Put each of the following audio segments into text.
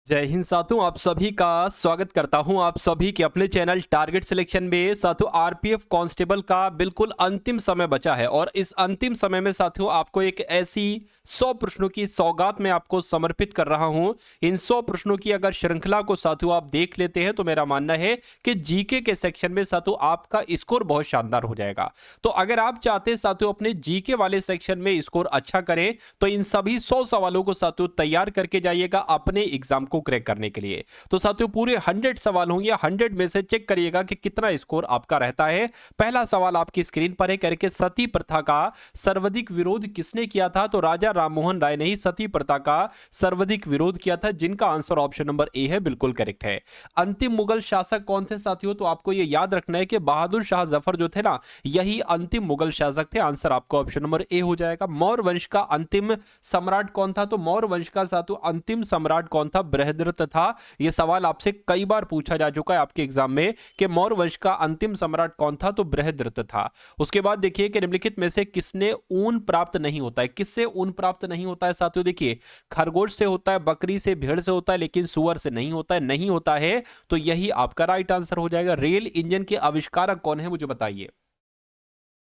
जय हिंद साथियों, आप सभी का स्वागत करता हूं आप सभी के अपने चैनल टारगेट सिलेक्शन में। साथियों, आरपीएफ कांस्टेबल का बिल्कुल अंतिम समय बचा है और इस अंतिम समय में साथियों आपको एक ऐसी 100 प्रश्नों की सौगात मैं आपको समर्पित कर रहा हूं। इन 100 प्रश्नों की अगर श्रृंखला को साथियों आप देख लेते हैं तो मेरा मानना है कि जीके के सेक्शन में साथियों आपका स्कोर बहुत शानदार हो जाएगा। तो अगर आप चाहते हैं साथियों अपने जीके वाले सेक्शन में स्कोर अच्छा करें तो इन सभी 100 सवालों को साथियों तैयार करके जाइएगा अपने एग्जाम को क्रैक करने के लिए। तो साथियों पूरे 100 सवाल होंगे, 100 में से चेक करिएगा कि कितना स्कोर आपका रहता है। पहला सवाल आपकी स्क्रीन पर है, करके सती प्रथा का सर्वाधिक विरोध किसने किया था? तो राजा राममोहन राय ने ही सती प्रथा का सर्वाधिक विरोध किया था, जिनका आंसर ऑप्शन नंबर ए है, बिल्कुल करेक्ट है। अंतिम मुगल शासक कौन थे साथियों? तो आपको यह याद रखना है कि बहादुर शाह जफर जो थे ना, यही अंतिम मुगल शासक थे। आंसर आपका ऑप्शन नंबर ए हो जाएगा। मौर्य वंश का अंतिम सम्राट कौन था? तो मौर्य वंश का साथियों अंतिम सम्राट कौन था? बृहद्रथ था। यह सवाल आपसे कई बार पूछा जा चुका है आपके एग्जाम में कि मौर्य वंश का अंतिम सम्राट कौन था? तो बृहद्रथ था। उसके बाद देखिए कि निम्नलिखित में से किसने ऊन प्राप्त नहीं होता है? किससे ऊन प्राप्त नहीं होता है साथियों? देखिए, खरगोश से होता है, बकरी से, भेड़ से होता है, लेकिन सुअर से नहीं होता है। नहीं होता है तो यही आपका राइट आंसर हो जाएगा। रेल इंजन के आविष्कारक कौन है, मुझे बताइए।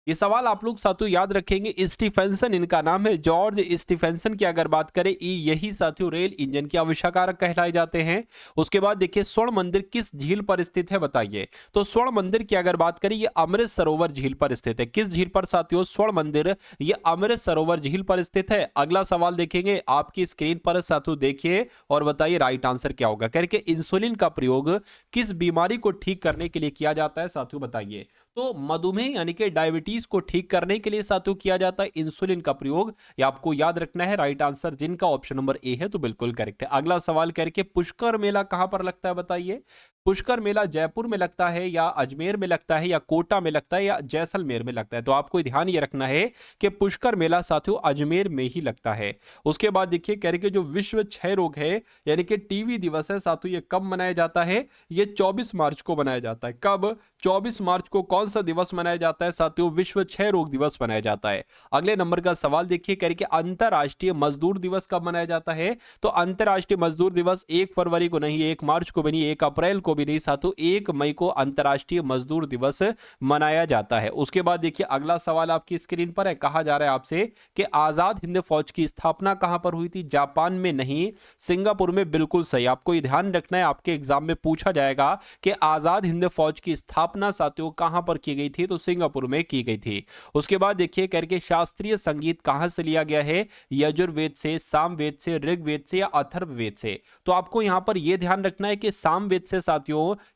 ये सवाल आप लोग साथियों याद रखेंगे, स्टीफेंसन इनका नाम है। जॉर्ज स्टीफेंसन की अगर बात करें, यही साथियों रेल इंजन के आविष्कारक कहलाए जाते हैं। उसके बाद देखिए, स्वर्ण मंदिर किस झील पर स्थित है, बताइए। तो स्वर्ण मंदिर की अगर बात करें, ये अमृत सरोवर झील पर स्थित है। किस झील पर साथियों? स्वर्ण मंदिर ये अमृत सरोवर झील पर स्थित है। अगला सवाल देखेंगे आपकी स्क्रीन पर साथियों, देखिए और बताइए राइट आंसर क्या होगा। करके इंसुलिन का प्रयोग किस बीमारी को ठीक करने के लिए किया जाता है साथियों, बताइए। तो मधुमेह यानी कि डायबिटीज को ठीक करने के लिए साथियों किया जाता है इंसुलिन का प्रयोग। ये आपको याद रखना है। राइट आंसर जिनका ऑप्शन नंबर ए है, तो बिल्कुल करेक्ट है। अगला सवाल करके पुष्कर मेला कहां पर लगता है, बताइए। पुष्कर मेला जयपुर में लगता है या अजमेर में लगता है या कोटा में लगता है या जैसलमेर में लगता है? तो आपको ध्यान ये रखना है कि पुष्कर मेला साथियों अजमेर में ही लगता है। उसके बाद देखिए करके जो विश्व क्षय रोग है यानी कि टीबी दिवस है साथियों, ये कब मनाया जाता है? ये 24 मार्च को मनाया जाता है। कब? 24 मार्च को कौन सा दिवस मनाया जाता है साथियों? विश्व क्षय रोग दिवस मनाया जाता है। अगले नंबर का सवाल देखिए करके अंतरराष्ट्रीय मजदूर दिवस कब मनाया जाता है? तो अंतरराष्ट्रीय मजदूर दिवस 1 फरवरी को नहीं, 1 मार्च को भी नहीं, 1 अप्रैल को भी नहीं साथियों, 1 मई को अंतरराष्ट्रीय मजदूर दिवस मनाया जाता है। उसके बाद देखिए अगला सवाल आपकी स्क्रीन पर है, कहा जा रहा है आपसे कि आजाद हिंद फौज की स्थापना कहां पर हुई थी? जापान में नहीं, सिंगापुर में। बिल्कुल सही। आपको ये ध्यान रखना है, आपके एग्जाम में पूछा जाएगा कि आजाद हिंद फौज की स्थापना साथियों कहां पर की गई थी? तो सिंगापुर में की गई थी। उसके बाद देखिए करके शास्त्रीय संगीत कहां से लिया गया है? यजुर्वेद से, सामवेद से, ऋग्वेद से या अथर्ववेद से? तो आपको यहां पर यह ध्यान रखना है कि सामवेद से साथियों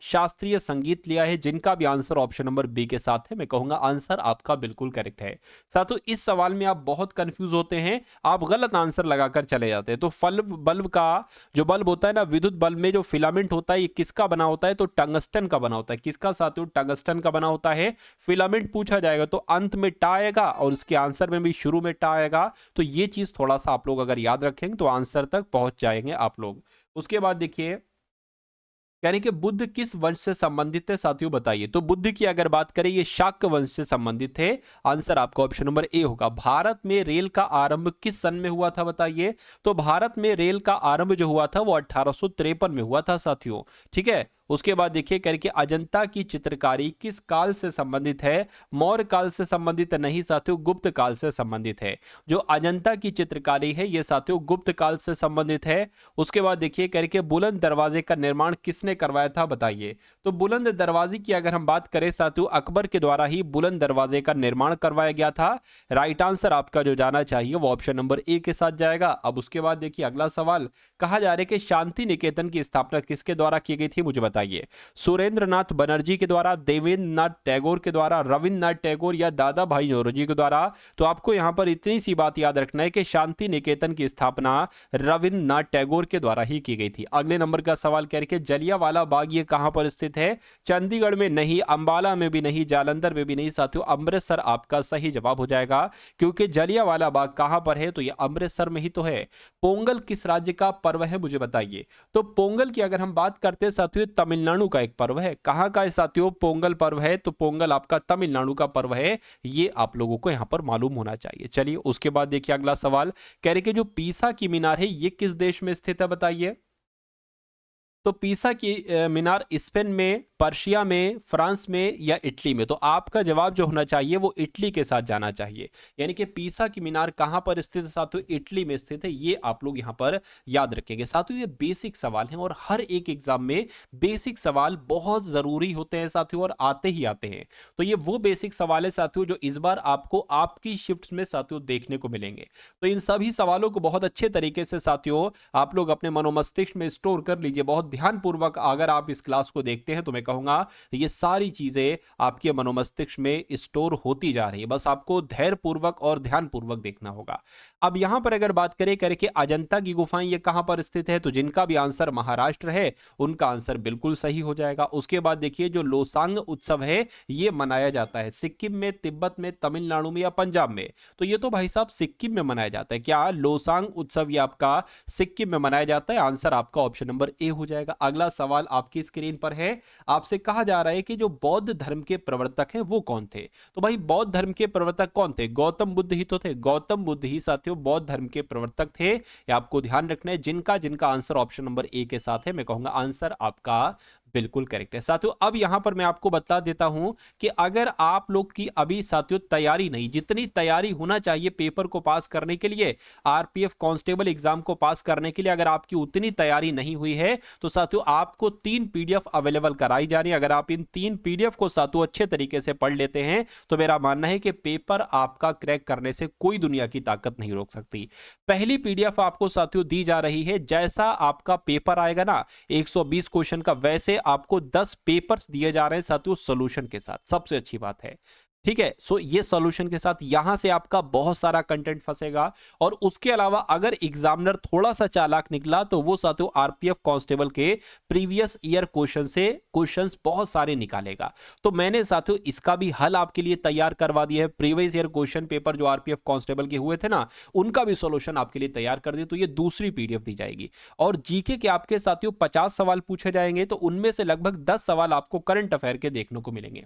शास्त्रीय संगीत लिया है, जिनका भी आंसर ऑप्शन नंबर बी के साथ है। मैं कहूंगा आंसर आपका बिल्कुल करेक्ट है। साथियों इस सवाल में आप बहुत कंफ्यूज होते हैं, आप गलत आंसर लगाकर चले जाते हैं। तो बल्ब का जो बल्ब होता है ना, विद्युत बल्ब में जो फिलामेंट होता है, ये किसका बना होता है? तो टंगस्टन का बना होता है। किसका साथियों? टंगस्टन का बना होता है। फिलामेंट पूछा जाएगा तो अंत में टा आएगा और उसके आंसर में भी शुरू में टा आएगा। तो ये चीज थोड़ा सा आप लोग अगर याद रखेंगे तो आंसर तक पहुंच जाएंगे आप लोग। उसके बाद देखिए यानी कि बुद्ध किस वंश से संबंधित है साथियों, बताइए। तो बुद्ध की अगर बात करें, ये शाक्य वंश से संबंधित है। आंसर आपका ऑप्शन नंबर ए होगा। भारत में रेल का आरंभ किस सन में हुआ था, बताइए। तो भारत में रेल का आरंभ जो हुआ था वो 1853 में हुआ था साथियों, ठीक है। उसके बाद देखिए करके अजंता की चित्रकारी किस काल से संबंधित है? मौर्य काल से संबंधित नहीं साथियों, गुप्त काल से संबंधित है। जो अजंता की चित्रकारी है ये साथियों गुप्त काल से संबंधित है। उसके बाद देखिए करके बुलंद दरवाजे का निर्माण किसने करवाया था, बताइए। तो बुलंद दरवाजे की अगर हम बात करें साथियों, अकबर के द्वारा ही बुलंद दरवाजे का निर्माण करवाया गया था। राइट आंसर आपका जो जाना चाहिए वो ऑप्शन नंबर ए के साथ जाएगा। अब उसके बाद देखिए अगला सवाल, कहा जा रहा है कि शांति निकेतन की स्थापना किसके द्वारा की गई थी, मुझे बताइए। सुरेंद्रनाथ बनर्जी के द्वारा, देवेंद्र नाथ टैगोर के द्वारा, रविन्द्रनाथ टैगोर या दादा भाई नौरोजी के द्वारा? तो आपको यहां पर इतनी सी बात याद रखना है कि शांति निकेतन की स्थापना रविन्द्रनाथ टैगोर के द्वारा ही की गई थी। अगले नंबर का सवाल करके जलियांवाला बाग ये कहां पर स्थित है? चंडीगढ़ में नहीं, अंबाला में भी नहीं, जालंधर में भी नहीं साथियों, अमृतसर आपका सही जवाब हो जाएगा। क्योंकि जलियांवाला बाग कहां पर है? तो ये अमृतसर में ही तो है। पोंगल किस राज्य का पर्व है, मुझे बताइए। तो पोंगल की अगर हम बात करते हैं साथियों, तमिलनाडु का एक पर्व है। कहां का है साथियों पोंगल पर्व है? तो पोंगल आपका तमिलनाडु का पर्व है। ये आप लोगों को यहां पर मालूम होना चाहिए। चलिए उसके बाद देखिए अगला सवाल, कह रहे कि जो पीसा की मीनार है ये किस देश में स्थित है, बताइए। तो पीसा की मीनार स्पेन में, पर्शिया में, फ्रांस में या इटली में? तो आपका जवाब जो होना चाहिए वो इटली के साथ जाना चाहिए। यानी कि पीसा की मीनार कहां पर स्थित है साथियों? इटली में स्थित है। ये आप लोग यहां पर याद रखेंगे साथियों। ये बेसिक सवाल हैं और हर एक एग्जाम में बेसिक सवाल बहुत जरूरी होते हैं साथियों, और आते ही आते हैं। तो ये वो बेसिक सवाल है साथियों जो इस बार आपको आपकी शिफ्ट में साथियों देखने को मिलेंगे। तो इन सभी सवालों को बहुत अच्छे तरीके से साथियों आप लोग अपने मनोमस्तिष्क में स्टोर कर लीजिए। बहुत ध्यानपूर्वक अगर आप इस क्लास को देखते हैं तो मैं कहूंगा ये सारी चीजें आपके मनोमस्तिष्क में स्टोर होती जा रही है। बस आपको धैर्यपूर्वक और ध्यानपूर्वक देखना होगा। अब यहां पर अगर बात करें करके अजंता की गुफाएं ये कहां पर स्थित है, तो जिनका भी आंसर महाराष्ट्र है उनका आंसर बिल्कुल सही हो जाएगा। उसके बाद देखिए जो लोसांग उत्सव है ये मनाया जाता है सिक्किम में, तिब्बत में, तमिलनाडु में या पंजाब में? तो ये तो भाई साहब सिक्किम में मनाया जाता है। क्या लोसांग उत्सव ये आपका सिक्किम में मनाया जाता है? आंसर आपका ऑप्शन नंबर ए हो जाएगा। अगला सवाल आपकी स्क्रीन पर है। आपसे कहा जा रहा है कि जो बौद्ध धर्म के प्रवर्तक हैं वो कौन थे? तो भाई बौद्ध धर्म के प्रवर्तक कौन थे? गौतम बुद्ध ही तो थे। गौतम बुद्ध ही साथियों बौद्ध धर्म के प्रवर्तक थे। ये आपको ध्यान रखना है। जिनका जिनका आंसर ऑप्शन नंबर ए के साथ है, मैं कहूंगा आंसर आपका बिल्कुल करेक्ट है साथियों। अब यहां पर मैं आपको बता देता हूं कि अगर आप लोग की अभी साथियों तैयारी नहीं, जितनी तैयारी होना चाहिए पेपर को पास करने के लिए, आरपीएफ कांस्टेबल एग्जाम को पास करने के लिए, अगर आपकी उतनी तैयारी नहीं हुई है तो साथियों आपको 3 पीडीएफ अवेलेबल कराई जा रही है। अगर आप इन 3 पीडीएफ को साथियों अच्छे तरीके से पढ़ लेते हैं तो मेरा मानना है कि पेपर आपका क्रैक करने से कोई दुनिया की ताकत नहीं रोक सकती। पहली पीडीएफ आपको साथियों दी जा रही है। जैसा आपका पेपर आएगा ना 120 क्वेश्चन का, वैसे आपको 10 पेपर्स दिए जा रहे हैं साथियों सॉल्यूशन के साथ। सबसे अच्छी बात है, ठीक है। सो ये सॉल्यूशन के साथ यहां से आपका बहुत सारा कंटेंट फंसेगा। और उसके अलावा अगर एग्जामिनर थोड़ा सा चालाक निकला तो वो साथियों आरपीएफ कांस्टेबल के प्रीवियस ईयर क्वेश्चन से क्वेश्चंस बहुत सारे निकालेगा। तो मैंने साथियों इसका भी हल आपके लिए तैयार करवा दिया है। प्रीवियस ईयर क्वेश्चन पेपर जो आरपीएफ कांस्टेबल के हुए थे ना, उनका भी सॉल्यूशन आपके लिए तैयार कर दिया। तो ये दूसरी पीडीएफ दी जाएगी। और जीके के आपके साथियों 50 सवाल पूछे जाएंगे, तो उनमें से लगभग 10 सवाल आपको करंट अफेयर के देखने को मिलेंगे।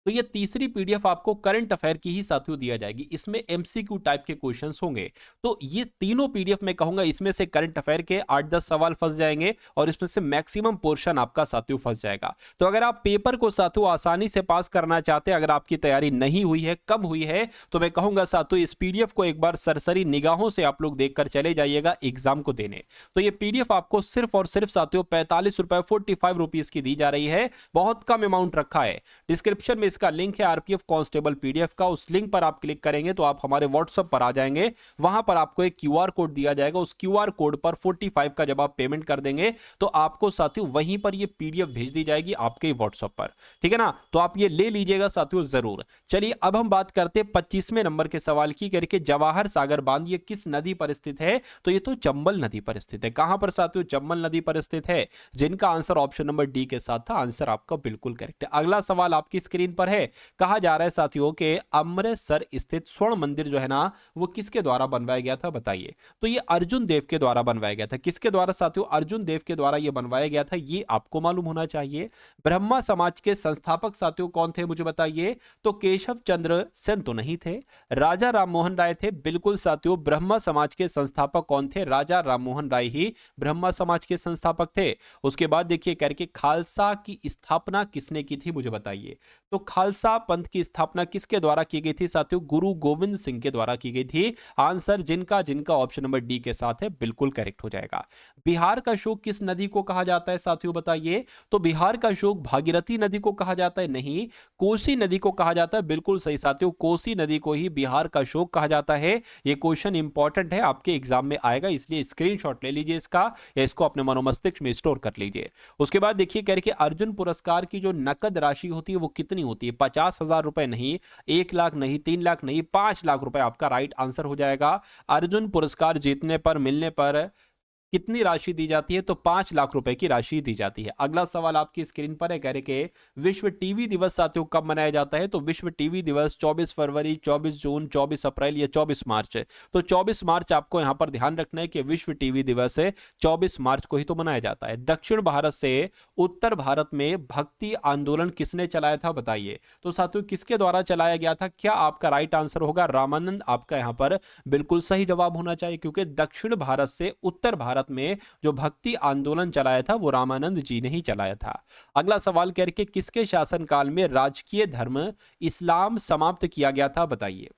तो ये तीसरी पीडीएफ आपको करंट अफेयर की ही साथियों दिया जाएगी। इसमें एमसीक्यू टाइप के क्वेश्चंस होंगे। तो ये तीनों पीडीएफ में कहूंगा इसमें से करंट अफेयर के 8-10 सवाल फंस जाएंगे और इसमें से मैक्सिमम पोर्शन आपका साथियों फंस जाएगा। तो अगर आप पेपर को साथियों आसानी से पास करना चाहते हैं, अगर आपकी तैयारी नहीं हुई है, कम हुई है, तो मैं कहूंगा साथियों इस पीडीएफ को एक बार सरसरी निगाहों से आप लोग देखकर चले जाइएगा एग्जाम को देने। तो ये पीडीएफ आपको सिर्फ और सिर्फ साथियों 45 रुपए 45 रुपीज की दी जा रही है। बहुत कम अमाउंट रखा है। डिस्क्रिप्शन में इसका लिंक है आरपीएफ कांस्टेबल पीडीएफ का। उस लिंक पर आप क्लिक करेंगे तो आप हमारे व्हाट्सएप पर आ जाएंगे। वहां पर आपको एक क्यूआर कोड दिया जाएगा। उस क्यूआर कोड पर 45 का जब आप पेमेंट कर देंगे तो आपको साथियों वहीं पर ये पीडीएफ भेज दी जाएगी आपके व्हाट्सएप पर, ठीक है ना। तो आप ये ले लीजिएगा साथियों जरूर। चलिए अब हम बात करते हैं 25वें नंबर के सवाल की, करके जवाहर सागर बांध ये किस नदी पर स्थित है? तो ये तो चंबल नदी पर स्थित है। कहां पर साथियों? चंबल नदी पर स्थित है। जिनका आंसर ऑप्शन नंबर डी के साथ था, आंसर आपका बिल्कुल करेक्ट है। अगला सवाल आपकी स्क्रीन पर है। कहा जा रहा है साथियों के अमृतसर स्थित स्वर्ण मंदिर जो है ना वो किसके द्वारा बनवाया गया था? बताइए। तो ये अर्जुन देव के द्वारा बनवाया गया था। किसके द्वारा साथियों? अर्जुन देव के द्वारा ये बनवाया गया था। ये आपको मालूम होना चाहिए। ब्रह्मा समाज के संस्थापक साथियों कौन थे मुझे बताइए। तो केशव चंद्र सेन तो नहीं थे। राजा राममोहन राय थे। बिल्कुल साथियों ब्रह्मा समाज के संस्थापक कौन थे? राजा राममोहन राय ही ब्रह्मा समाज के संस्थापक थे। उसके बाद देखिए करके खालसा की स्थापना किसने की थी मुझे बताइए। तो खालसा पंथ की स्थापना किसके द्वारा की गई थी साथियों? गुरु गोविंद सिंह के द्वारा की गई थी। आंसर जिनका जिनका ऑप्शन नंबर डी के साथ है बिल्कुल करेक्ट हो जाएगा। बिहार का शोक किस नदी को कहा जाता है साथियों बताइए। तो बिहार का शोक भागीरथी नदी को कहा जाता है? नहीं, कोसी नदी को कहा जाता है। बिल्कुल सही साथियों, कोसी नदी को ही बिहार का शोक कहा जाता है। यह क्वेश्चन इंपॉर्टेंट है, आपके एग्जाम में आएगा, इसलिए स्क्रीनशॉट ले लीजिए इसका या इसको अपने मनोमस्तिष्क में स्टोर कर लीजिए। उसके बाद देखिए कह रहे कि अर्जुन पुरस्कार की जो नकद राशि होती है वो कितनी होती है? 50,000 रुपए नहीं, 1 लाख नहीं, 3 लाख नहीं, 5 लाख रुपए आपका राइट आंसर हो जाएगा। अर्जुन पुरस्कार जीतने पर मिलने पर कितनी राशि दी जाती है? तो 5 लाख रुपए की राशि दी जाती है। अगला सवाल आपकी स्क्रीन पर है। कह रहे कि विश्व टीवी दिवस साथियों कब मनाया जाता है? तो विश्व टीवी दिवस 24 फरवरी, 24 जून, 24 अप्रैल या 24 मार्च है। तो 24 मार्च आपको यहां पर ध्यान रखना है कि विश्व टीवी दिवस है 24 मार्च को ही तो मनाया जाता है। दक्षिण भारत से उत्तर भारत में भक्ति आंदोलन किसने चलाया था बताइए। तो साथियों किसके द्वारा चलाया गया था? क्या आपका राइट आंसर होगा रामानंद? आपका यहां पर बिल्कुल सही जवाब होना चाहिए, क्योंकि दक्षिण भारत से उत्तर भारत भारत में जो भक्ति आंदोलन चलाया था वो रामानंद जी ने ही चलाया था। अगला सवाल कह रहे कि किसके शासनकाल में राजकीय धर्म इस्लाम समाप्त किया गया था, बताइए।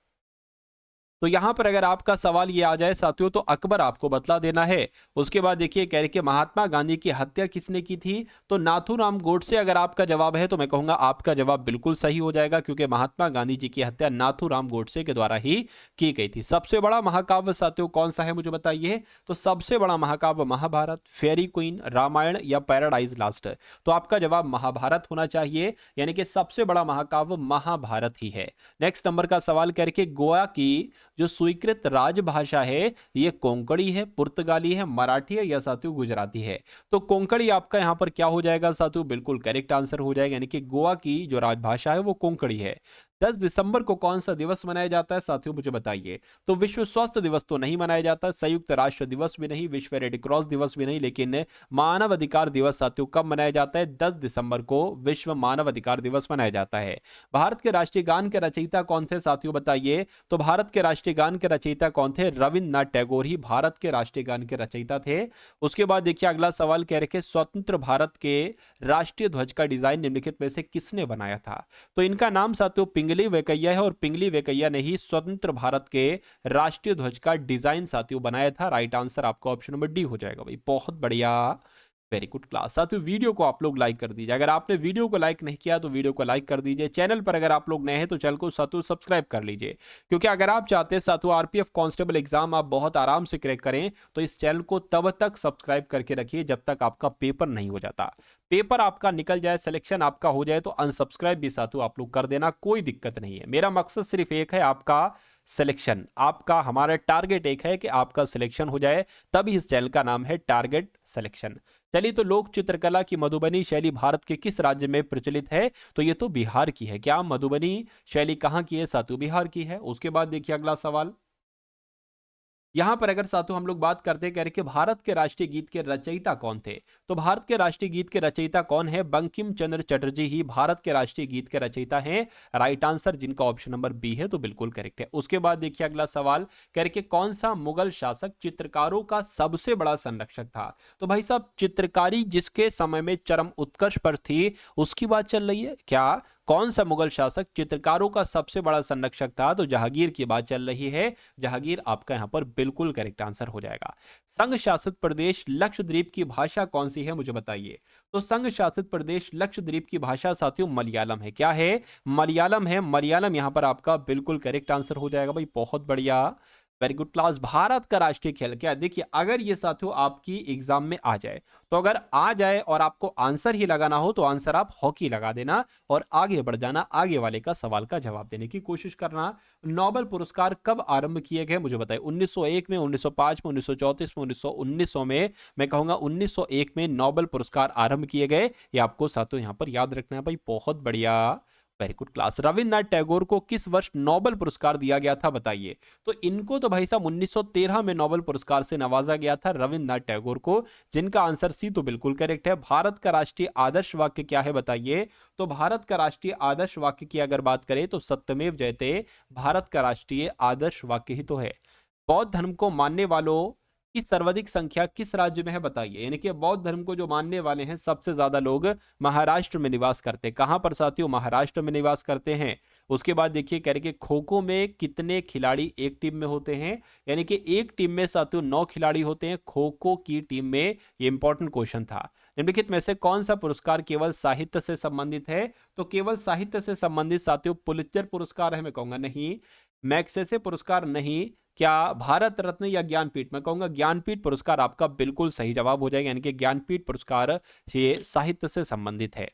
तो यहां पर अगर आपका सवाल ये आ जाए साथियों तो अकबर आपको बतला देना है। उसके बाद देखिए कह रहे कि महात्मा गांधी की हत्या किसने की थी, तो नाथूराम गोडसे अगर आपका जवाब है तो मैं कहूंगा आपका जवाब बिल्कुल सही हो जाएगा, क्योंकि महात्मा गांधी जी की हत्या नाथूराम गोडसे के द्वारा ही की गई थी। सबसे बड़ा महाकाव्य साथियों कौन सा है मुझे बताइए, तो सबसे बड़ा महाकाव्य महाभारत, फेरी क्वीन, रामायण या पैराडाइज लास्ट। तो आपका जवाब महाभारत होना चाहिए, यानी कि सबसे बड़ा महाकाव्य महाभारत ही है। नेक्स्ट नंबर का सवाल कह रहे कि गोवा की जो स्वीकृत राजभाषा है ये कोंकणी है, पुर्तगाली है, मराठी है या साथियों गुजराती है। तो कोंकणी आपका यहां पर क्या हो जाएगा साथियों, बिल्कुल करेक्ट आंसर हो जाएगा, यानी कि गोवा की जो राजभाषा है वो कोंकणी है। 10 दिसंबर को कौन सा दिवस मनाया जाता है साथियों मुझे बताइए। तो विश्व स्वास्थ्य दिवस तो नहीं मनाया जाता, संयुक्त राष्ट्र दिवस भी नहीं, विश्व रेड क्रॉस दिवस भी नहीं, लेकिन मानव अधिकार दिवस साथियों कब मनाया जाता है, 10 दिसंबर को विश्व मानव अधिकार दिवस मनाया जाता है। भारत के राष्ट्रीय गान के रचयिता कौन थे साथियों बताइए। तो भारत के राष्ट्रीय गान के रचयिता कौन थे, रविन्द्रनाथ टैगोर ही भारत के राष्ट्रीय गान के रचयिता थे। उसके बाद देखिए अगला सवाल कह रखे स्वतंत्र भारत के राष्ट्रीय ध्वज का डिजाइन निम्नलिखित में से किसने बनाया था। तो इनका नाम साथियों पिंगली वेंकैया है, और पिंगली वेंकैया ने ही स्वतंत्र भारत के राष्ट्रीय ध्वज का डिजाइन साथियों बनाया था। राइट आंसर आपका ऑप्शन नंबर डी हो जाएगा भाई, बहुत बढ़िया, वेरी गुड क्लास। साथियों वीडियो को आप लोग लाइक कर दीजिए, अगर आपने वीडियो को लाइक नहीं किया तो वीडियो को लाइक कर दीजिए। चैनल पर अगर आप लोग नए हैं तो चैनल को साथियों सब्सक्राइब कर लीजिए, क्योंकि अगर आप चाहते हैं साथियों आरपीएफ कांस्टेबल एग्जाम आप बहुत आराम से क्रैक करें तो इस चैनल को तब तक सब्सक्राइब करके रखिए जब तक आपका पेपर नहीं हो जाता। पेपर आपका निकल जाए, सिलेक्शन आपका हो जाए तो अनसब्सक्राइब भी साथियों आप लोग कर देना, कोई दिक्कत नहीं है। मेरा मकसद सिर्फ एक है, आपका सिलेक्शन, आपका हमारा टारगेट एक है कि आपका सिलेक्शन हो जाए, तभी इस चैनल का नाम है टारगेट सिलेक्शन। चलिए, तो लोक चित्रकला की मधुबनी शैली भारत के किस राज्य में प्रचलित है, तो ये तो बिहार की है। क्या मधुबनी शैली कहां की है साथियों, बिहार की है। उसके बाद देखिए अगला सवाल, यहां पर अगर साथियों हम लोग बात करते हैं, कह रहे कि भारत के राष्ट्रीय गीत के रचयिता कौन थे। तो भारत के राष्ट्रीय गीत के रचयिता कौन है, बंकिम चंद्र चटर्जी ही भारत के राष्ट्रीय गीत के रचयिता हैं। राइट आंसर जिनका ऑप्शन नंबर बी है तो बिल्कुल करेक्ट है। उसके बाद देखिए अगला सवाल, कह रहे कि कौन सा मुगल शासक चित्रकारों का सबसे बड़ा संरक्षक था। तो भाई साहब चित्रकारी जिसके समय में चरम उत्कर्ष पर थी उसकी बात चल रही है क्या, कौन सा मुगल शासक चित्रकारों का सबसे बड़ा संरक्षक था, तो जहांगीर की बात चल रही है। जहांगीर आपका यहां पर बिल्कुल करेक्ट आंसर हो जाएगा। संघ शासित प्रदेश लक्षद्वीप की भाषा कौन सी है मुझे बताइए। तो संघ शासित प्रदेश लक्षद्वीप की भाषा साथियों मलयालम है। क्या है, मलयालम है। मलयालम यहां पर आपका बिल्कुल करेक्ट आंसर हो जाएगा भाई, बहुत बढ़िया, वेरी गुड क्लास। भारत का राष्ट्रीय खेल क्या, देखिए अगर ये साथियों आपकी एग्जाम में आ जाए, तो अगर आ जाए और आपको आंसर ही लगाना हो तो आंसर आप हॉकी लगा देना और आगे बढ़ जाना, आगे वाले का सवाल का जवाब देने की कोशिश करना। नोबेल पुरस्कार कब आरंभ किए गए मुझे बताइए। 1901 में, 1905 में, 1934 में, 1900 में। मैं कहूंगा 1901 में नोबेल पुरस्कार आरंभ किए गए, ये आपको साथियों यहां पर याद रखना है भाई, बहुत बढ़िया, very good class. Rabindranath Tagore को किस वर्ष नोबेल पुरस्कार दिया गया था बताइए। तो इनको तो भाई साहब 1913 में नोबेल पुरस्कार से नवाजा गया था रविन्द्रनाथ टैगोर को, जिनका आंसर सी तो बिल्कुल करेक्ट है। भारत का राष्ट्रीय आदर्श वाक्य क्या है बताइए। तो भारत का राष्ट्रीय आदर्श वाक्य की अगर बात करें तो सत्यमेव जयते भारत का राष्ट्रीय आदर्श वाक्य ही तो है। बौद्ध धर्म को मानने वालों की सर्वाधिक संख्या किस राज्य में है बताइए। यानी कि बौद्ध धर्म को जो मानने वाले हैं सबसे ज्यादा लोग महाराष्ट्र में निवास करते हैं। कहां पर साथियों, महाराष्ट्र में निवास करते हैं। उसके बाद देखिए कह रहे कि खो खो में कितने खिलाड़ी एक टीम में होते हैं। यानी कि एक टीम में साथियों 9 खिलाड़ी होते हैं खो खो की टीम में। ये इंपॉर्टेंट क्वेश्चन था। निम्नलिखित में से कौन सा पुरस्कार केवल साहित्य से संबंधित है। तो केवल साहित्य से संबंधित साथियों पुलित्जर पुरस्कार है, मैं कहूंगा नहीं। मैग्सेसे पुरस्कार नहीं। क्या भारत रत्न या ज्ञानपीठ, मैं कहूंगा ज्ञानपीठ पुरस्कार आपका बिल्कुल सही जवाब हो जाएगा। यानी कि ज्ञानपीठ पुरस्कार ये साहित्य से संबंधित है।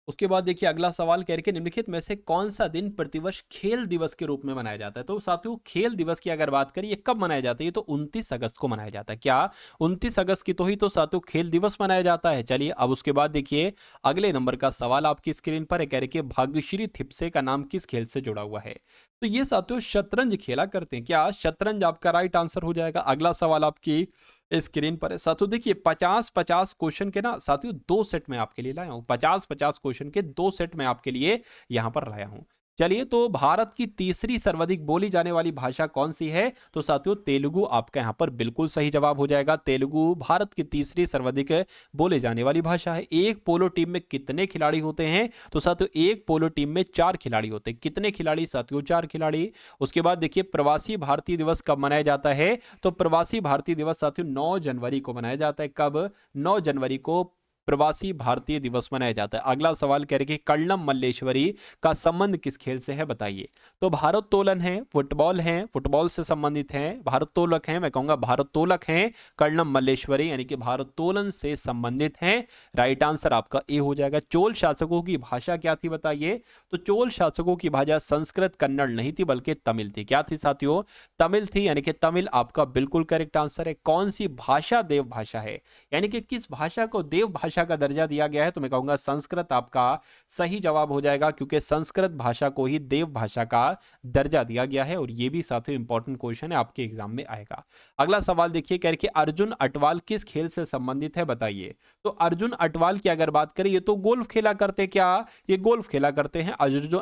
उसके बाद देखिए अगला सवाल कह रहे कि निम्नलिखित में से कौन सा दिन प्रतिवर्ष खेल दिवस के रूप में मनाया जाता है। तो साथियों खेल दिवस की अगर बात करें, ये कब मनाया जाता है, ये तो 29 अगस्त को मनाया जाता है। क्या 29 अगस्त की तो ही तो साथियों खेल दिवस मनाया जाता है। चलिए अब उसके बाद देखिए अगले नंबर का सवाल आपकी स्क्रीन पर है, कह रहे कि भाग्यश्री थिप्से का नाम किस खेल से जुड़ा हुआ है। तो ये साथियों शतरंज खेला करते हैं। क्या शतरंज आपका राइट आंसर हो जाएगा। अगला सवाल आपकी स्क्रीन पर है साथियों, देखिए 50-50 क्वेश्चन के ना साथियों 2 सेट में आपके लिए लाया हूं। 50-50 क्वेश्चन के 2 सेट में आपके लिए यहां पर लाया हूं। चलिए, तो भारत की तीसरी सर्वाधिक बोली जाने वाली भाषा कौन सी है? तो साथियों तेलुगु आपका यहाँ पर बिल्कुल सही जवाब हो जाएगा। तेलुगु भारत की तीसरी सर्वाधिक बोले जाने वाली भाषा है। एक पोलो टीम में कितने खिलाड़ी होते हैं? तो साथियों एक पोलो टीम में 4 खिलाड़ी होते हैं। कितने खिलाड़ी साथियों? 4 खिलाड़ी। उसके बाद देखिए प्रवासी भारतीय दिवस कब मनाया जाता है? तो प्रवासी भारतीय दिवस साथियों 9 जनवरी को मनाया जाता है। कब? 9 जनवरी को प्रवासी भारतीय दिवस मनाया जाता है। अगला सवाल कह रहे कि कल्लम मल्लेश्वरी का संबंध किस खेल से है? बताइए। तो भारोत्तोलन है, फुटबॉल है, फुटबॉल से संबंधित है, भारोत्तोलक है, मैं कहूंगा भारोत्तोलक है, कल्लम मल्लेश्वरी यानी कि भारोत्तोलन से संबंधित है। राइट आंसर आपका ए हो जाएगा। चोल शासकों की भाषा क्या थी? बताइए। तो चोल शासकों की भाषा संस्कृत कन्नड़ नहीं थी बल्कि तमिल थी। क्या थी साथियों? तमिल थी, यानी कि तमिल आपका बिल्कुल करेक्ट आंसर है। कौन सी भाषा देव भाषा है, यानी कि किस भाषा को देव भाषा का दर्जा दिया गया है? तो मैं कहूंगा संस्कृत आपका सही जवाब हो जाएगा, क्योंकि संस्कृत भाषा को ही देव भाषा का दर्जा दिया गया है। और ये भी साथियों इंपॉर्टेंट क्वेश्चन है, आपके एग्जाम में आएगा। अगला सवाल देखिए, कह रहे कि अर्जुन अटवाल किस खेल से संबंधित है? बताइए। तो अर्जुन अटवाल की अगर बात करें, ये तो गोल्फ खेला करते। क्या ये गोल्फ खेला करते हैं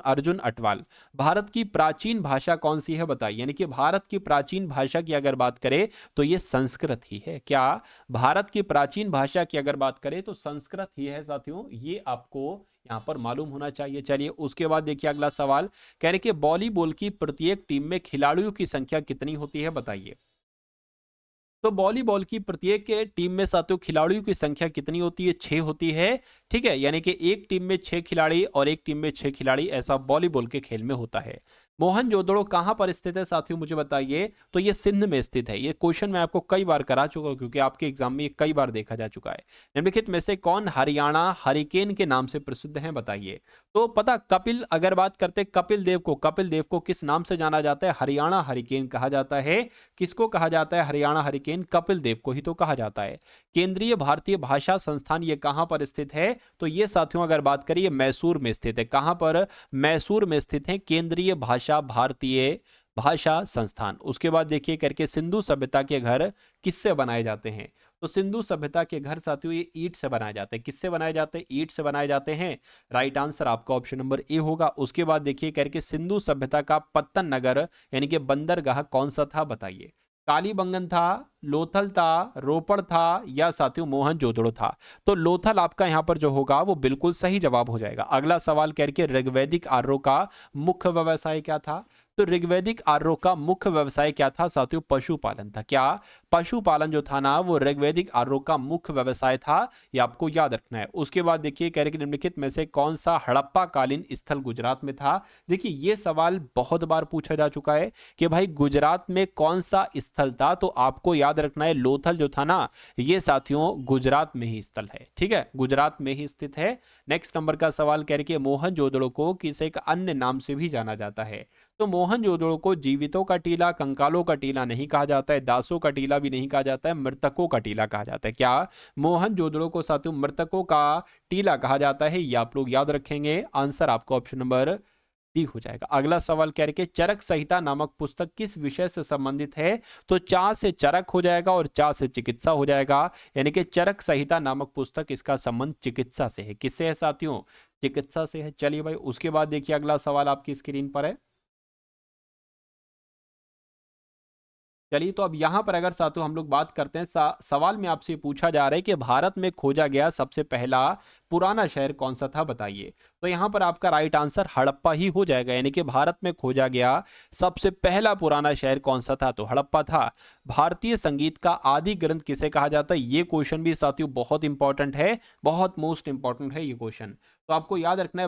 अर्जुन अटवाल। भारत की प्राचीन भाषा कौन सी है? बताइए। यानी कि भारत की प्राचीन भाषा की अगर बात करें तो ये संस्कृत ही है। क्या भारत की प्राचीन भाषा की अगर बात करें तो संस्कृत ही है साथियों, ये आपको यहां पर मालूम होना चाहिए। चलिए, उसके बाद देखिए अगला सवाल कह रहे कि वॉलीबॉल की प्रत्येक टीम में खिलाड़ियों की संख्या कितनी होती है? बताइए। तो वॉलीबॉल की प्रत्येक टीम में साथियों खिलाड़ियों की संख्या कितनी होती है? 6 होती है। ठीक है, यानी कि एक टीम में 6 खिलाड़ी और एक टीम में 6 खिलाड़ी, ऐसा वॉलीबॉल के खेल में होता है। मोहनजोदड़ो कहां पर स्थित है साथियों? मुझे बताइए। तो ये सिंध में स्थित है। ये क्वेश्चन मैं आपको कई बार करा चुका हूं, क्योंकि आपके एग्जाम में ये कई बार देखा जा चुका है। निम्नलिखित में से कौन हरियाणा हरिकेन के नाम से प्रसिद्ध है? बताइए। तो पता कपिल, अगर बात करते कपिल देव को किस नाम से जाना जाता है? हरियाणा हरिकेन कहा जाता है। किसको कहा जाता है हरियाणा हरिकेन? कपिल देव को ही तो कहा जाता है। केंद्रीय भारतीय भाषा संस्थान ये कहां पर स्थित है? तो ये साथियों अगर बात करिए मैसूर में स्थित है। कहां पर? मैसूर में स्थित है केंद्रीय भारतीय भाषा संस्थान। उसके बाद देखिए करके सिंधु सभ्यता के घर किससे बनाए जाते हैं? तो सिंधु सभ्यता के घर साथियों ये ईंट से बनाए जाते हैं। किससे बनाए जाते हैं? ईंट से बनाए जाते हैं। राइट आंसर आपका ऑप्शन नंबर ए होगा। उसके बाद देखिए करके सिंधु सभ्यता का पत्तन नगर यानी कि बंदरगाह कौन सा था? बताइए। कालीबंगन था, लोथल था, रोपड़ था, या साथियों मोहनजोदड़ो था? तो लोथल आपका यहां पर जो होगा वो बिल्कुल सही जवाब हो जाएगा। अगला सवाल करके ऋग्वैदिक आर्यों का मुख्य व्यवसाय क्या था? तो ऋग्वैदिक आर्यों का मुख्य व्यवसाय क्या था साथियों? पशुपालन था। क्या पशुपालन जो था ना वो ऋग्वैदिक आर्यों का मुख्य व्यवसाय था, ये आपको याद रखना है। उसके बाद देखिए कह रहे कि निम्नलिखित में से कौन सा हड़प्पा कालीन स्थल गुजरात में था? देखिए ये सवाल बहुत बार पूछा जा चुका है कि भाई गुजरात में कौन सा स्थल था, तो आपको याद रखना है लोथल जो था ना ये साथियों गुजरात में ही स्थल है। ठीक है, गुजरात में ही स्थित है। नेक्स्ट नंबर का सवाल कह रहे कि मोहनजोदड़ो को किसी एक अन्य नाम से भी जाना जाता है? तो मोहनजोदड़ो को जीवितों का टीला, कंकालों का टीला नहीं कहा जाता है, दासों का टीला भी नहीं कहा जाता है, मृतकों का टीला कहा जाता है। क्या मोहनजोदड़ो को साथियों मृतकों का टीला कहा जाता है? ये आप लोग याद रखेंगे। आंसर आपका ऑप्शन नंबर डी हो जाएगा। अगला सवाल कह रहे कि चरक संहिता नामक पुस्तक किस विषय से संबंधित है? तो चा से चरक हो जाएगा और चा से चिकित्सा हो जाएगा, यानी कि चरक संहिता नामक पुस्तक इसका संबंध चिकित्सा से है। किससे है साथियों? चिकित्सा से है। चलिए भाई, उसके बाद देखिए अगला सवाल आपकी स्क्रीन पर है। चलिए, तो अब यहां पर अगर साथियों हम लोग बात करते हैं, सवाल में आपसे पूछा जा रहा है कि भारत में खोजा गया सबसे पहला पुराना शहर कौन सा था? बताइए। तो यहां पर आपका राइट आंसर हड़प्पा ही हो जाएगा, यानी कि भारत में खोजा गया सबसे पहला पुराना शहर कौन सा था? तो हड़प्पा था। भारतीय संगीत का आदि ग्रंथ किसे कहा जाता है? ये क्वेश्चन भी साथियों बहुत इंपॉर्टेंट है, बहुत मोस्ट इंपॉर्टेंट है ये क्वेश्चन। तो आपको याद रखना है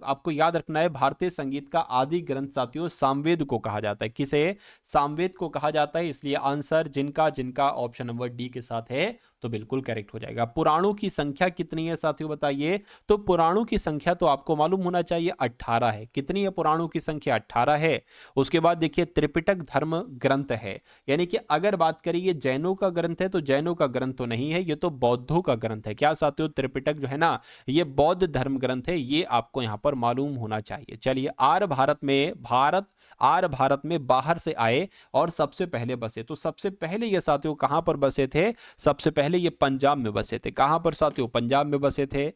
आपको याद रखना है भारतीय संगीत का आदि ग्रंथ साथियों सामवेद को कहा जाता है। किसे? सामवेद को कहा जाता है। इसलिए आंसर जिनका जिनका ऑप्शन नंबर डी के साथ है तो बिल्कुल करेक्ट हो जाएगा। पुराणों की संख्या कितनी है साथियों? बताइए। तो पुराणों की संख्या तो आपको मालूम होना चाहिए 18 है। कितनी है पुराणों की संख्या? 18 है। उसके बाद देखिए त्रिपिटक धर्म ग्रंथ है, यानी कि अगर बात करें ये जैनों का ग्रंथ है तो जैनों का ग्रंथ तो नहीं है, ये तो बौद्धों का ग्रंथ है। क्या साथियों? त्रिपिटक जो है ना ये बौद्ध धर्म ग्रंथ है, ये आपको यहां पर मालूम होना चाहिए। चलिए, आर्य भारत में बाहर से आए और सबसे पहले बसे, तो सबसे पहले ये साथियों कहां पर बसे थे? सबसे पहले ये पंजाब में बसे थे। कहां पर साथियों? पंजाब में बसे थे।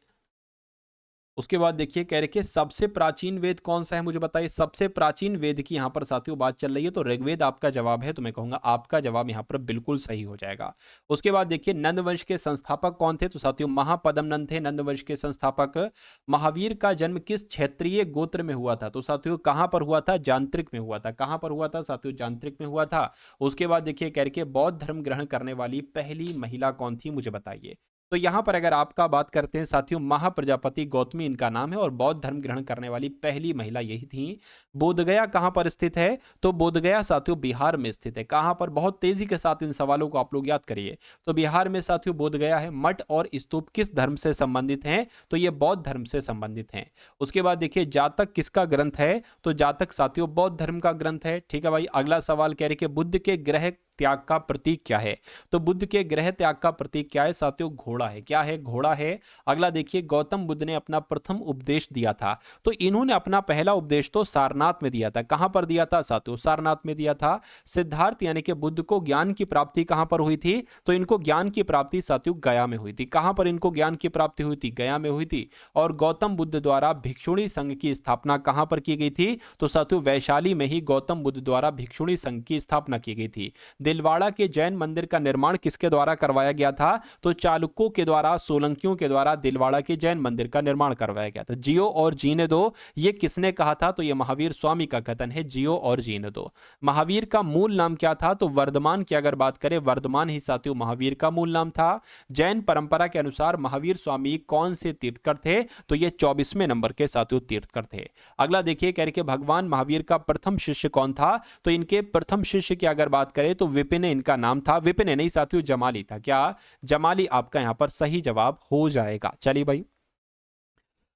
उसके बाद देखिए कह रखे सबसे प्राचीन वेद कौन सा है, मुझे बताइए। सबसे प्राचीन वेद की यहाँ पर साथियों बात चल रही है, तो ऋग्वेद आपका जवाब है। तो मैं कहूंगा आपका जवाब यहाँ पर बिल्कुल सही हो जाएगा। उसके बाद देखिए नंद वंश के संस्थापक कौन थे, तो साथियों महापद्म नंद थे नंद वंश के संस्थापक। महावीर का जन्म किस क्षेत्रीय गोत्र में हुआ था, तो साथियों कहां पर हुआ था, जांत्रिक में हुआ था। कहां पर हुआ था साथियों, जांत्रिक में हुआ था। उसके बाद देखिए कह रखे बौद्ध धर्म ग्रहण करने वाली पहली महिला कौन थी, मुझे बताइए। तो यहां पर अगर आपका बात करते हैं साथियों, महाप्रजापति गौतमी इनका नाम है और बौद्ध धर्म ग्रहण करने वाली पहली महिला यही थी। बोधगया कहां पर स्थित है, तो बोधगया साथियों बिहार में स्थित है। कहां पर, बहुत तेजी के साथ इन सवालों को आप लोग याद करिए। तो बिहार में साथियों बोधगया है। मठ और स्तूप किस धर्म से संबंधित हैं, तो ये बौद्ध धर्म से संबंधित हैं। उसके बाद देखिए जातक किसका ग्रंथ है, तो जातक साथियों बौद्ध धर्म का ग्रंथ है। ठीक है भाई। अगला सवाल कह रहे कि बुद्ध के ग्रह त्याग का प्रतीक क्या है, तो बुद्ध के ग्रह त्याग का प्रतीक क्या है साथियों, घोड़ा है। क्या है, घोड़ा है। अगला देखिए गौतम बुद्ध ने अपना प्रथम उपदेश दिया था, तो इन्होंने अपना पहला उपदेश तो सारनाथ में दिया था। कहां पर दिया था साथियों, सारनाथ में दिया था। सिद्धार्थ यानी कि बुद्ध को ज्ञान की प्राप्ति कहां पर हुई थी, तो इनको ज्ञान की प्राप्ति साथियों गया में हुई थी। कहां पर इनको ज्ञान की प्राप्ति हुई थी, गया में हुई थी। और गौतम बुद्ध द्वारा भिक्षुणी संघ की स्थापना कहां पर की गई थी, तो साथियों वैशाली में ही गौतम बुद्ध द्वारा भिक्षुणी संघ की स्थापना की गई थी। दिलवाड़ा के जैन मंदिर का निर्माण किसके द्वारा करवाया गया था, तो चालुक्यों के द्वारा, सोलंकियों के द्वारा दिलवाड़ा के जैन मंदिर का निर्माण करवाया गया था। जियो और जीने दो, ये किसने कहा था, तो ये महावीर स्वामी का कथन है, जियो और जीने दो। महावीर का मूल नाम क्या था, तो वर्धमान की अगर बात करें, वर्धमान ही साथियों महावीर का मूल नाम था। जैन परंपरा के अनुसार महावीर स्वामी कौन से तीर्थकर थे, तो ये 24वें नंबर के साथियों तीर्थकर थे। अगला देखिए कह रहे भगवान महावीर का प्रथम शिष्य कौन था, तो इनके प्रथम शिष्य की अगर बात करें तो विपिन इनका नाम था। विपिन नहीं साथियों, जमाली था। क्या, जमाली आपका यहां पर सही जवाब हो जाएगा। चलिए भाई।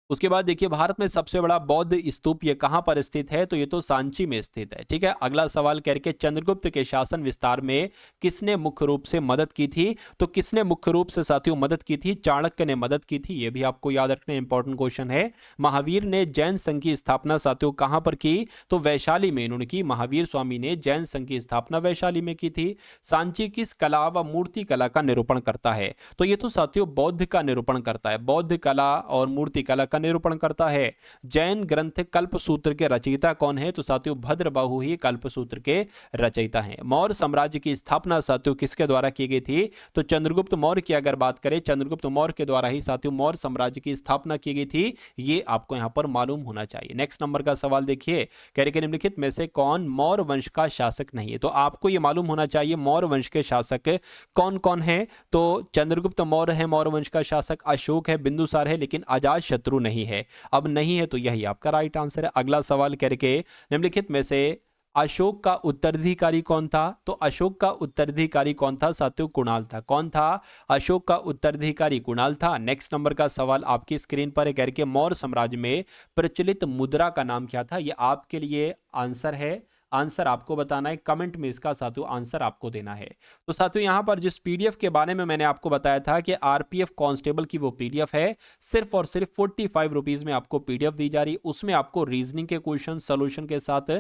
उसके बाद देखिए भारत में सबसे बड़ा बौद्ध स्तूप ये कहां पर स्थित है, तो ये तो सांची में स्थित है। ठीक है। अगला सवाल करके चंद्रगुप्त के शासन विस्तार में किसने मुख्य रूप से मदद की थी, तो किसने मुख्य रूप से साथियों मदद की थी, चाणक्य ने मदद की थी। ये भी आपको याद रखना इंपॉर्टेंट क्वेश्चन है। महावीर ने जैन संघ की स्थापना साथियों कहां पर की, तो वैशाली में इन्होंने की। महावीर स्वामी ने जैन संघ की स्थापना वैशाली में की थी। सांची किस कला व मूर्ति कला का निरूपण करता है, तो ये तो साथियों बौद्ध का निरूपण करता है। बौद्ध कला और मूर्ति कला का निरूपण करता है। जैन ग्रंथ कल्पसूत्र के रचयिता कौन है, तो साथियों भद्रबाहु ही कल्पसूत्र के रचयिता हैं। मौर्य साम्राज्य की स्थापना साथियों किसके द्वारा की गई थी, तो चंद्रगुप्त मौर्य की अगर बात करें, चंद्रगुप्त मौर्य के द्वारा ही साथियों मौर्य साम्राज्य की स्थापना की गई थी। ये आपको यहां पर मालूम होना चाहिए। नेक्स्ट नंबर का सवाल देखिए, कह रहे निम्नलिखित में से कौन मौर्य वंश का शासक नहीं है, तो आपको यह मालूम होना चाहिए मौर्य वंश के शासक कौन कौन है। तो चंद्रगुप्त मौर्य है मौर्य वंश का शासक, अशोक है, बिंदुसार है, लेकिन अजात शत्रु नहीं है। अब नहीं है तो यही आपका राइट आंसर है। अगला सवाल करके निम्नलिखित में से अशोक का उत्तराधिकारी कौन था, तो अशोक का उत्तराधिकारी कौन था साथियों, कुणाल था। कौन था, अशोक का उत्तराधिकारी कुणाल था। नेक्स्ट नंबर का सवाल आपकी स्क्रीन पर है, करके मौर्य साम्राज्य में प्रचलित मुद्रा का नाम क्या था। यह आपके लिए आंसर है, आंसर आपको बताना है, कमेंट में इसका साथियों आंसर आपको देना है। तो साथियों यहां पर जिस पीडीएफ के बारे में मैंने आपको बताया था कि आरपीएफ कांस्टेबल की वो पीडीएफ है, सिर्फ और सिर्फ 45 रुपीज में आपको पीडीएफ दी जा रही। उसमें आपको रीजनिंग के क्वेश्चन सोल्यूशन के साथ,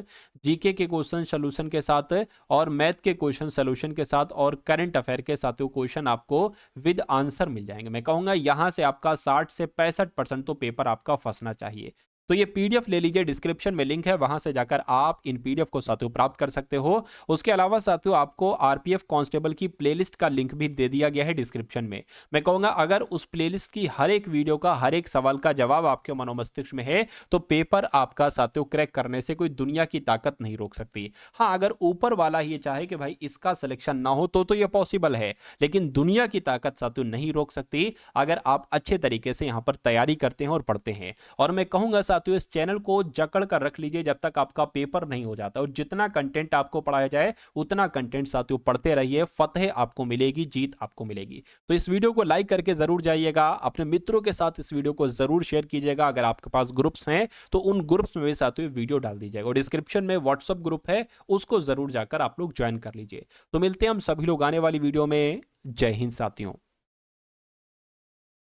जीके के क्वेश्चन सोल्यूशन के साथ, और मैथ के क्वेश्चन सोल्यूशन के साथ, और करंट अफेयर के साथियों क्वेश्चन आपको विद आंसर मिल जाएंगे। मैं कहूंगा यहां से आपका 60 से 65% तो पेपर आपका फंसना चाहिए। तो ये पीडीएफ ले लीजिए, डिस्क्रिप्शन में लिंक है, वहां से जाकर आप इन पीडीएफ को साथियों प्राप्त कर सकते हो। उसके अलावा साथियों आपको आरपीएफ कांस्टेबल की प्लेलिस्ट का लिंक भी दे दिया गया है डिस्क्रिप्शन में। मैं कहूंगा अगर उस प्लेलिस्ट की हर एक वीडियो का, हर एक सवाल का जवाब आपके मनोमस्तिष्क में है, तो पेपर आपका साथियों क्रैक करने से कोई दुनिया की ताकत नहीं रोक सकती। हाँ, अगर ऊपर वाला ये चाहे कि भाई इसका सिलेक्शन ना हो तो ये पॉसिबल है, लेकिन दुनिया की ताकत साथियों नहीं रोक सकती अगर आप अच्छे तरीके से यहां पर तैयारी करते हैं और पढ़ते हैं। और मैं कहूंगा साथियों इस चैनल को जकड़ कर रख लीजिए जब तक आपका पेपर नहीं हो जाता, और जितना कंटेंट आपको पढ़ाया जाए उतना कंटेंट साथियों पढ़ते रहिए, फतह आपको मिलेगी, जीत आपको मिलेगी। तो इस वीडियो को लाइक करके जरूर जाइएगा, अपने मित्रों के साथ इस वीडियो को जरूर शेयर कीजिएगा। अगर आपके पास ग्रुप्स हैं तो उन ग्रुप्स में भी साथियों वीडियो डाल दीजिएगा, और डिस्क्रिप्शन में व्हाट्सएप ग्रुप है, उसको जरूर जाकर आप लोग ज्वाइन कर लीजिए। तो मिलते हैं हम सभी लोग आने वाली वीडियो में। जय हिंद साथियों।